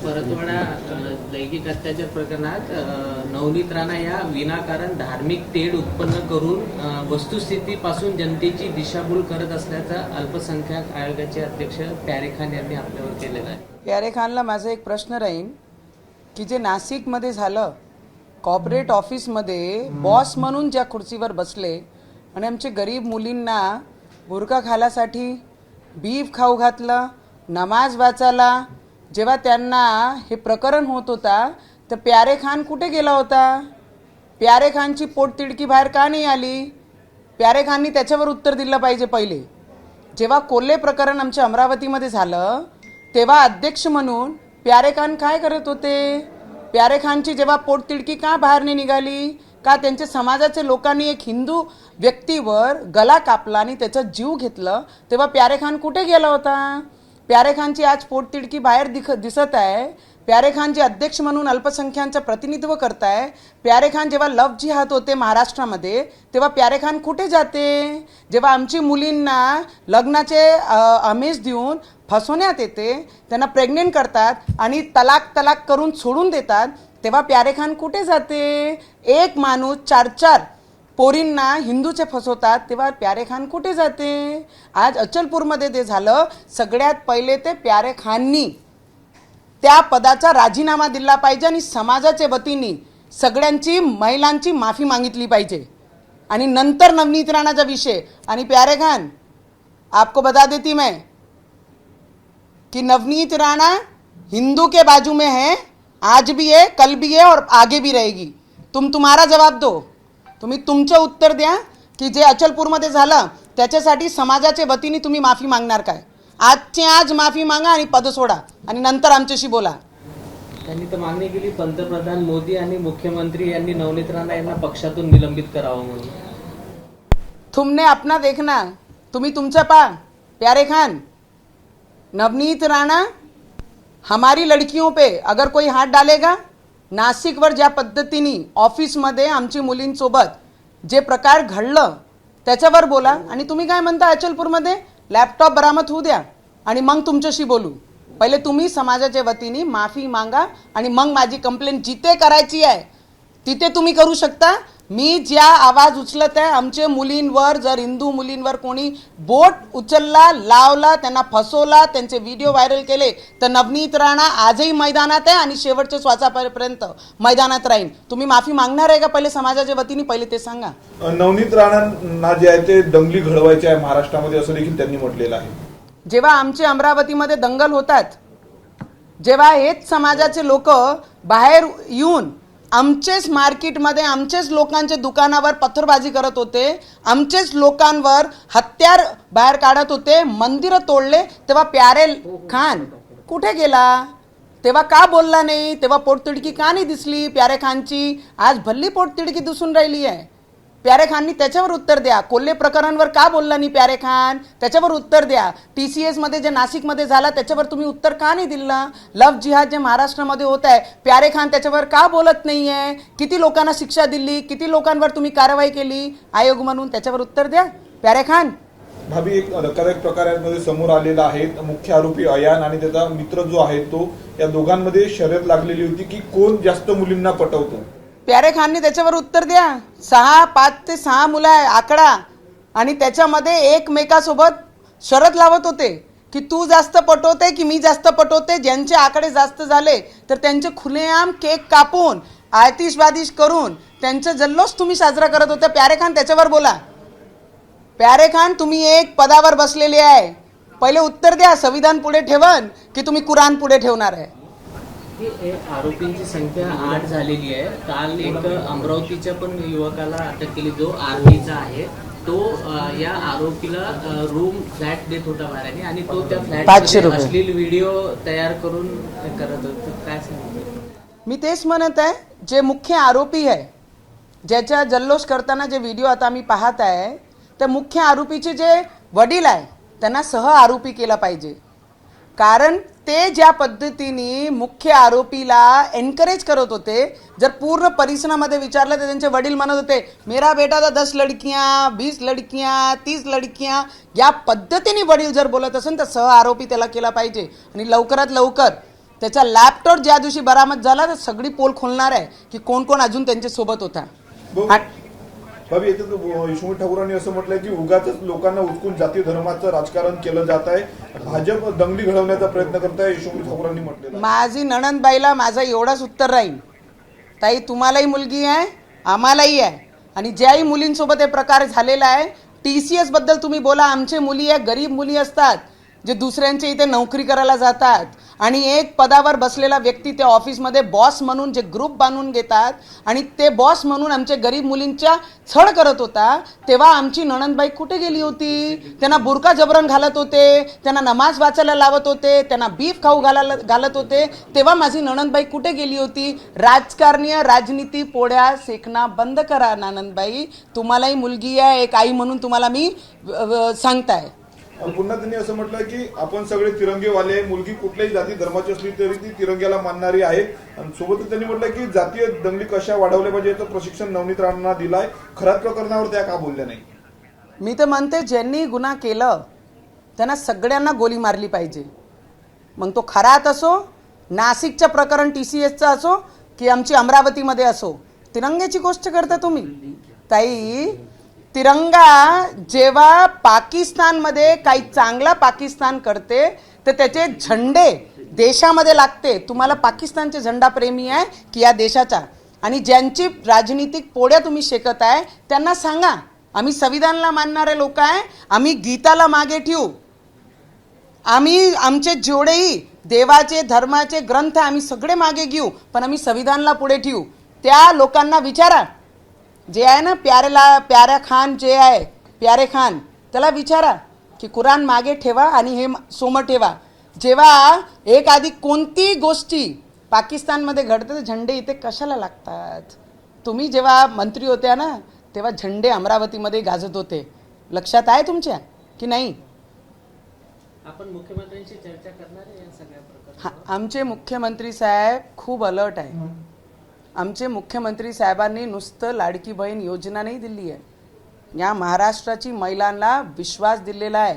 परतवाडा लैंगिक अत्याचार प्रकरणात नवनीत राणा या विनाकारण धार्मिक तेढ उत्पन्न करून वस्तुस्थितीपासून जनतेची दिशाभूल करत असल्याचा अल्पसंख्याक आयोगाचे अध्यक्ष प्यारे खान यांनी आपल्यावर केलेला आहे. प्यारे खानला माझा एक प्रश्न राहील की जे नाशिकमध्ये झालं, कॉर्पोरेट ऑफिसमध्ये बॉस म्हणून ज्या खुर्चीवर बसले आणि आमचे गरीब मुलींना बुरका घालासाठी बीफ खाऊ घातलं, नमाज वाचायला, जेव्हा त्यांना हे प्रकरण होत होता तर प्यारे खान कुठे गेला होता? प्यारे खानची पोटतिडकी बाहेर का नाही आली? प्यारे खाननी त्याच्यावर उत्तर दिलं पाहिजे. पहिले जेव्हा कोल्हे प्रकरण आमच्या अमरावतीमध्ये झालं तेव्हा अध्यक्ष म्हणून प्यारे खान काय करत होते? प्यारे खानची जेव्हा पोटतिडकी का बाहेर नाही निघाली? का त्यांच्या समाजाचे लोकांनी एक हिंदू व्यक्तीवर गला कापला आणि त्याचा जीव घेतलं तेव्हा प्यारे खान कुठे गेला होता? प्यारे खानची आज पोटतिडकी बाहेर दिसत आहे. प्यारे खान जे अध्यक्ष म्हणून अल्पसंख्याकांचं प्रतिनिधित्व करताय, प्यारे खान जेव्हा लव जिहाद होते महाराष्ट्रामध्ये तेव्हा प्यारे खान कुठे जाते? जेव्हा आमची मुलींना लग्नाचे आमिष देऊन फसवण्यात येते, त्यांना प्रेग्नेंट करतात आणि तलाक करून सोडून देतात, तेव्हा प्यारे खान कुठे जाते? एक माणूस 4-4 पोरींना हिंदूचे फसवतात तेव्हा प्यारे खान कुठे जाते? आज अचलपूरमध्ये ते झालं. सगळ्यात पहिले ते प्यारे खाननी त्या पदाचा राजीनामा दिला पाहिजे आणि समाजाच्या वतीने सगळ्यांची महिलांची माफी मागितली पाहिजे. आणि नंतर नवनीत राणाचा विषय. आणि प्यारे खान, आपको बता देती मैं कि नवनीत राणा हिंदू के बाजू में है, आज भी है, कल भी है और आगे भी रहेगी. तुम्हारा जवाब दो. तुम्ही तुमचं उत्तर द्या की जे अचलपूरमध्ये झालं त्याच्यासाठी समाजाच्या वतीने तुम्ही माफी मागणार काय? आजचे आज माफी मागा आणि पद सोडा आणि नंतर आमच्याशी बोला. त्यांनी तर मागणी केली पंतप्रधान मोदी आणि मुख्यमंत्री यांनी नवनीत राणा यांना पक्षातून निलंबित करावं म्हणून. तुमने अपना देखना, तुम्ही तुमचं पा. प्यारे खान, नवनीत राणा हमारी लड़कियों पे अगर कोई हाथ डालेगा, नाशिकवर ज्या पद्धतीने ऑफिसमध्ये आमची मुलींसोबत जे प्रकार घडलं त्याच्यावर बोला. आणि तुम्ही काय म्हणता अचलपूरमध्ये लॅपटॉप बरामद होऊ द्या आणि मग तुमच्याशी बोलू. पहिले तुम्ही समाजाच्या वतीने माफी मागा आणि मग माझी कंप्लेंट जिथे करायची आहे तिथे तुम्ही करू शकता. मी ज्या आवाज उचलत आहे आमचे मुलींवर, जर हिंदू मुलींवर कोणी बोट उचलला, लावला, त्यांना फसवला, त्यांचे व्हिडिओ व्हायरल केले तर नवनीत राणा आजही मैदानात आहे आणि शेवटच्या श्वासापर्यंत मैदानात राहील. तुम्ही माफी मागणार आहे का पहिले समाजाच्या वतीने? पहिले ते सांगा. नवनीत राणांना जे आहे ते दंगली घडवायची आहे महाराष्ट्रामध्ये असं देखील त्यांनी म्हटलेलं आहे. जेव्हा आमचे अमरावतीमध्ये दंगल होतात, जेव्हा हेच समाजाचे लोक बाहेर येऊन आमचेच मार्केटमध्ये आमचेच लोकांच्या दुकानावर पत्थरबाजी करत होते, आमचेच लोकांवर हत्यार बाहेर काढत होते, मंदिरं तोडले, तेव्हा प्यारे खान कुठे गेला? तेव्हा का बोलला नाही? तेव्हा पोटतिडकी का नाही दिसली प्यारे खानची? आज भल्ली पोटतिडकी दिसून राहिली आहे. प्यारे खाननी त्याच्यावर उत्तर द्या. कोल्हे प्रकरणावर का बोलला नाही प्यारे खान? त्याच्यावर उत्तर द्या. TCS मध्ये जे नाशिकमध्ये झाला त्याच्यावर तुम्ही उत्तर का नाही दिलं? लव जिहाद जे महाराष्ट्रामध्ये होत आहे, प्यारे खान त्याच्यावर का बोलत नाही आहे? किती लोकांना शिक्षा दिली, किती लोकांवर तुम्ही कारवाई केली आयोग म्हणून? त्याच्यावर उत्तर द्या प्यारे खान. भाभी, एक धक्कादायक प्रकारांमध्ये समोर आलेला आहे. मुख्य आरोपी अयान आणि त्याचा मित्र जो आहे तो, या दोघांमध्ये शर्यत लागलेली होती की कोण जास्त मुलींना पटवतो. प्यारे खानने त्याच्यावर उत्तर द्या. 5 ते 6 मुलं आहे आकडा आणि त्याच्यामध्ये एकमेकासोबत शरत लावत होते की तू जास्त पटवते की मी जास्त पटवते. ज्यांचे आकडे जास्त झाले तर त्यांचे खुलेआम केक कापून आतिषबाजी करून त्यांचा जल्लोष तुम्ही साजरा करत होते. प्यारे खान, त्याच्यावर बोला. प्यारे खान, तुम्ही एक पदावर बसलेले आहे, पहिले उत्तर द्या. संविधान पुढे ठेवन की तुम्ही कुराण पुढे ठेवणार आहे? आरोपींची संख्या 8 झालेली आहे. काल एक अमरावतीच्या पण युवकाला अटक केली जो आर्मीचा आहे. तो या आरोपीला रूम फ्लॅट देत होता भाड्याने आणि तो त्या फ्लॅट अश्लील व्हिडिओ तयार करून करत होता. काय सांगितलं? मी तेच म्हणत आहे, जे मुख्य आरोपी आहे, ज्याच्या जल्लोष करताना जे व्हिडिओ आता आम्ही पाहत आहे, त्या मुख्य आरोपीचे जे वडील आहे त्यांना सह आरोपी केला पाहिजे. कारण ते ज्या पद्धतीने मुख्य आरोपीला एनकरेज करत होते, जर पूर्ण परिसरामध्ये विचारलं तर त्यांचे वडील म्हणत होते मेरा बेटा तर 10 लड़कियां, 20 लड़कियां, 30 लड़कियां, या पद्धतीने वडील जर बोलत असेल तर सह आरोपी त्याला केला पाहिजे. आणि लवकरात लवकर त्याचा लॅपटॉप ज्या दिवशी बरामद झाला तर सगळी पोल खोलणार आहे की कोण कोण अजून त्यांच्या सोबत होता. बाबी येथे यशवंत ठाकूरांनी असं म्हटलंय की उगाच लोकांना उचकून जाती धर्माचं राजकारण केलं जात आहे, भाजप दंगली घडवण्याचा प्रयत्न करत आहे, यशवंत ठाकूरांनी म्हटलेलं. माझी नणंदबाईला माझं एवढंच उत्तर राहील, ताई तुम्हालाही मुलगी आहे आम्हालाही आहे, आणि ज्याही मुलींसोबत हे प्रकार झालेला आहे, TCS बद्दल तुम्ही बोला, आमचे मुली आहे गरीब मुली असतात जे दुसऱ्यांच्या इथे नोकरी करायला जातात आणि एक पदावर बसलेला व्यक्ती त्या ऑफिसमध्ये बॉस म्हणून जे ग्रुप बांधून घेतात आणि ते बॉस म्हणून आमच्या गरीब मुलींच्या छळ करत होता, तेव्हा आमची नणंदबाई कुठे गेली होती? त्यांना बुरका जबरन घालत होते, त्यांना नमाज वाचायला लावत होते, त्यांना बीफ खाऊ घालत होते, तेव्हा माझी नणंदबाई कुठे गेली होती? राजकारणीय राजनीती पोळ्या सेकणं बंद करा नणंदबाई, तुम्हालाही मुलगी आहे, एक आई म्हणून तुम्हाला मी सांगताय. पुन्हा त्यांनी असं म्हटलं की आपण सगळे तिरंगेवाले, मुलगी कुठल्याही जाती धर्माची असली तरी ती तिरंग्याला मानणारी आहे. आणि सोबतच त्यांनी म्हटलं की जातीय दंगली कशा वाढवल्या पाहिजे याचं प्रशिक्षण नवनीत राणांना दिलाय. खऱ्या प्रकरणावर त्या का बोलल्या नाही? मी तर म्हणते ज्यांनी गुन्हा केलं त्यांना सगळ्यांना गोली मारली पाहिजे, मग तो खरात असो, नाशिकचं प्रकरण TCSचं असो की आमची अमरावतीमध्ये असो. तिरंग्याची गोष्ट करता तुम्ही ताई, तिरंगा जेव्हा पाकिस्तानमध्ये काही चांगला पाकिस्तान करते तर त्याचे झेंडे देशामध्ये लागते. तुम्हाला पाकिस्तानचे झेंडा प्रेमी आहे की या देशाचा? आणि ज्यांची राजनीतिक पोळ्या तुम्ही शेकत आहे त्यांना सांगा, आम्ही संविधानाला मानणारे लोक आहे, आम्ही गीताला मागे ठेवू, आम्ही आमचे जेवढेही देवाचे धर्माचे ग्रंथ आम्ही सगळे मागे घेऊ, पण आम्ही संविधानाला पुढे ठेवू. त्या लोकांना विचारा, जे आहे ना प्यारा खान जे आहे, प्यारे खान, त्याला विचारा की कुराण मागे ठेवा आणि हे सोमं ठेवा. जेव्हा एक आधी कोणती गोष्टी पाकिस्तानमध्ये घडते तर झेंडे इथे कशाला लागतात? तुम्ही जेव्हा मंत्री होत्या ना तेव्हा झेंडे अमरावतीमध्ये गाजत होते, लक्षात आहे तुमच्या की नाही? आपण मुख्यमंत्र्यांशी चर्चा करणार आहे या सगळ्या प्रकारावर? हां, आमचे मुख्यमंत्री साहेब खूप अलर्ट आहे. आमचे मुख्यमंत्री साहेबांनी नुसतं लाडकी बहीण योजना नाही दिली आहे, या महाराष्ट्राची महिलांना विश्वास दिलेला आहे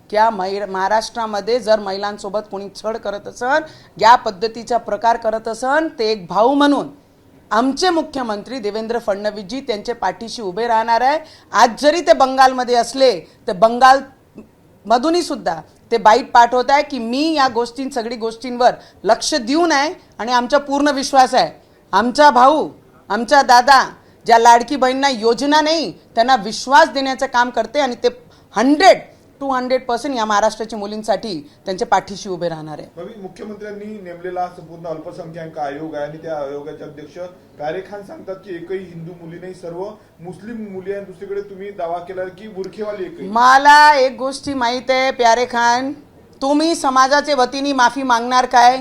की या महाराष्ट्रामध्ये जर महिलांसोबत कोणी छळ करत असन, या पद्धतीचा प्रकार करत असन, ते एक भाऊ म्हणून आमचे मुख्यमंत्री देवेंद्र फडणवीसजी त्यांच्या पाठीशी उभे राहणार आहे. आज जरी ते बंगालमध्ये असले तर बंगालमधूनही सुद्धा ते बाईट पाठवत आहे की मी या सगळी गोष्टींवर लक्ष देऊन आहे आणि आमचा पूर्ण विश्वास आहे. आमचा भाऊ, आमचा दादा ज्या लाडकी बहिणींना योजना नाही त्यांना विश्वास देण्याचं काम करते आणि ते 100% या महाराष्ट्राच्या मुलींसाठी त्यांच्या पाठीशी उभे राहणार आहे. मुख्यमंत्र्यांनी नेमलेला संपूर्ण अल्पसंख्याक आयोग आहे आणि त्या आयोगाचे अध्यक्ष प्यारे खान सांगतात की एकही हिंदू मुली नाही, सर्व मुस्लिम मुली आहे. दुसरीकडे तुम्ही दावा केला की बुरखेवाली एकही. मला एक गोष्टी माहीत आहे प्यारे खान, तुम्ही समाजाच्या वतीने माफी मागणार काय?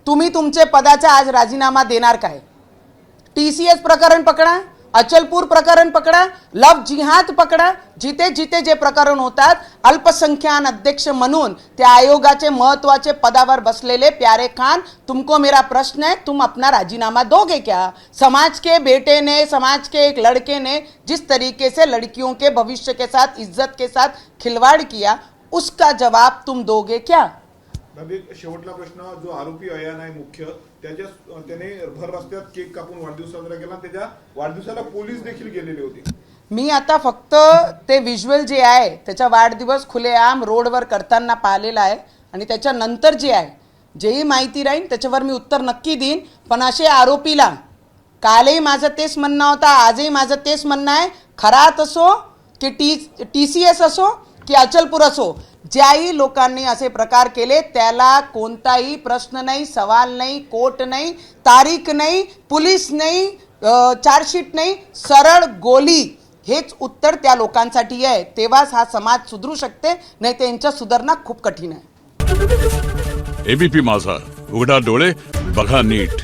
तुम्ही तुमचे पदाचा आज राजीनामा देणार काय? TCS प्रकरण पकडा, अचलपूर प्रकरण पकडा, लव जिहाद पकडा, जिथे जिथे जे प्रकरण होतात, अल्पसंख्याक अध्यक्ष म्हणून त्या आयोगाचे महत्वाचे पदावर बसलेले प्यारे खान, तुमको मेरा प्रश्न है, तुम अपना राजीनामा दोगे क्या? समाज के बेटे ने, समाज के एक लड़के ने जिस तरीके से लड़कियों के भविष्य के साथ, इज्जत के साथ खिलवाड़ किया, उसका जवाब तुम दोगे क्या? शेवटला प्रश्न, जो आरोपी अयान आहे मुख्य, त्याने भर रस्त्यात केक कापून वाढदिवस साजरा केला, त्याच्या वाढदिवसाला पोलीस देखील गेलेले होते. मी आता फक्त ते व्हिज्युअल जे आहे त्याचा वाढदिवस खुलेआम रोडवर करताना पाहिलेला आहे आणि त्याच्यानंतर जे आहे जेही माहिती राहील त्याच्यावर मी उत्तर नक्की देईन. पण असे आरोपीला, कालही माझं तेच म्हणणं होता, आजही माझं तेच म्हणणं आहे, खरात असो की TCS असो की अचलपूर असो, ज्याही लोकांनी असे प्रकार केले त्याला कोणताही प्रश्न नाही, सवाल नाही, कोर्ट नाही, तारीख नाही, पोलीस नाही, चार्जशीट नाही, सरळ गोली, हेच उत्तर त्या लोकांसाठी आहे. तेव्हाच हा समाज सुधरू शकते, नाही त्यांच्या सुधारणा खूप कठीण आहे. ABP माझा, उघडा डोळे बघा नीट.